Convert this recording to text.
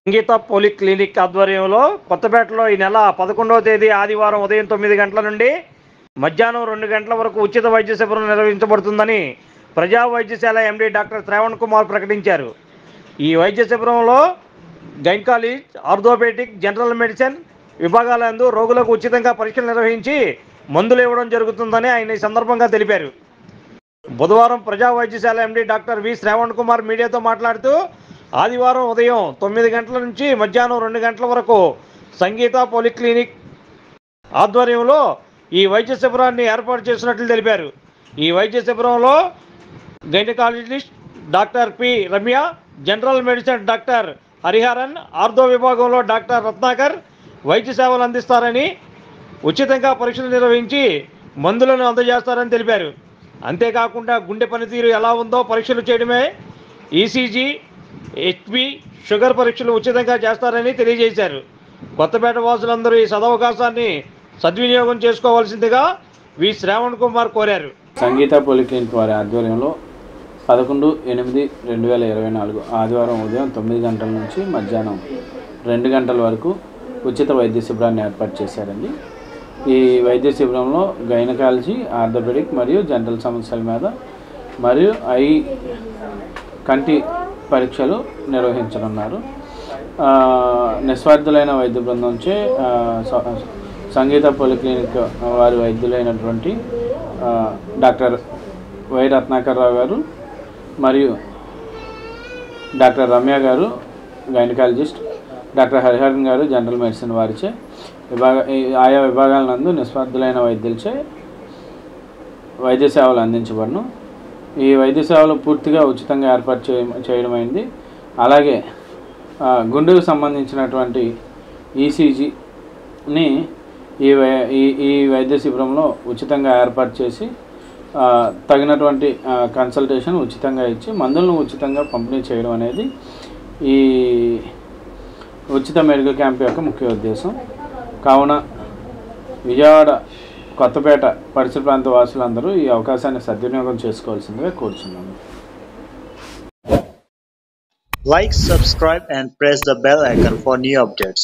సంగీత పోలిక్లినిక్ ఆధ్వర్యంలో కొత్తపేటలో ఈ నెల 11వ తేదీ ఆదివారం ఉదయం 9 గంటల నుండి మధ్యాహ్నం 2 గంటల వరకు ఉచిత వైద్య శిబిరం నిర్వహించబడుతుందని ప్రజా వైద్యశాల ఎండి డాక్టర్ శ్రావణ్ కుమార్ ప్రకటించారు. ఈ వైద్య శిబిరంలో గైనకాలజీ, ఆర్థోపెడిక్, జనరల్ మెడిసిన్ విభాగాలందు రోగులకు ఉచితంగా పరీక్షలు నిర్వహించి మందులు ఇవ్వడం జరుగుతుందని ఆయన ఈ సందర్భంగా తెలిపారు. బుధవారం ప్రజా వైద్యశాల MD doctor V Shravan Kumar మీడియాతో మాట్లాడుతూ ఆదివారం ఉదయం 9 గంటల నుంచి మధ్యాహ్నం 2 గంటల వరకు సంగీత పోలిక్లినిక్ ఆధ్వర్యంలో ఈ వైద్య శిబిరాన్ని ఏర్పాటు చేసినట్లు తెలిపారు. ఈ వైద్య శిబిరంలో gynaecologist doctor P Ramya, general medicine doctor Hariharan, ortho విభాగంలో డాక్టర్ రత్నాకర్ వైద్య సేవలు అందిస్తారని, ఉచితంగా పరీక్షలు నిర్వహించి మందులను అందజేస్తారని తెలిపారు. అంతేకాకుండా గుండె పనితీరు ఎలా ఉందో పరీక్షలు చేయడమే, ఈసీజీ, హెచ్బి, షుగర్ పరీక్షలు ఉచితంగా చేస్తారని తెలియజేశారు. కొత్తపేట వాసులందరూ ఈ సదవకాశాన్ని సద్వినియోగం చేసుకోవాల్సిందిగా వి శ్రావణ్ కుమార్ కోరారు. సంగీత పోలిక్లినిక్ వారి ఆధ్వర్యంలో 11/8/2024 ఆదివారం ఉదయం 9 గంటల నుంచి మధ్యాహ్నం 2 గంటల వరకు ఉచిత వైద్య శిబిరాన్ని ఏర్పాటు చేశారండి. ఈ వైద్య శిబిరంలో గైనకాలజీ, ఆర్థోపెడిక్ మరియు జనరల్ సమస్యల మీద మరియు కంటి పరీక్షలు నిర్వహించనున్నారు. నిస్వార్థులైన వైద్య బృందంచే సంగీత పోలిక్లినిక్ వారి వైద్యులైనటువంటి డాక్టర్ వై రత్నాకర్ రావు గారు మరియు డాక్టర్ రమ్య గారు గైనకాలజిస్ట్, డాక్టర్ హరిహరన్ గారు జనరల్ మెడిసిన్ వారిచే ఆయా విభాగాల నందు నిస్వార్థులైన వైద్యులచే వైద్య సేవలు అందించబడును. ఈ వైద్య సేవలు పూర్తిగా ఉచితంగా ఏర్పాటు చేయడమైంది. అలాగే గుండెకు సంబంధించినటువంటి ఈసీజీని ఈ వైద్య శిబిరంలో ఉచితంగా ఏర్పాటు చేసి తగినటువంటి కన్సల్టేషన్ ఉచితంగా ఇచ్చి మందులను ఉచితంగా పంపిణీ చేయడం అనేది ఈ ఉచిత మెడికల్ క్యాంప్ యొక్క ముఖ్య ఉద్దేశం. కావున విజయవాడ, కొత్తపేట పరిసర ప్రాంత వాసులందరూ ఈ అవకాశాన్ని సద్వినియోగం చేసుకోవాల్సిందిగా కోరుచున్నాను. Like, subscribe and press the bell icon for new updates.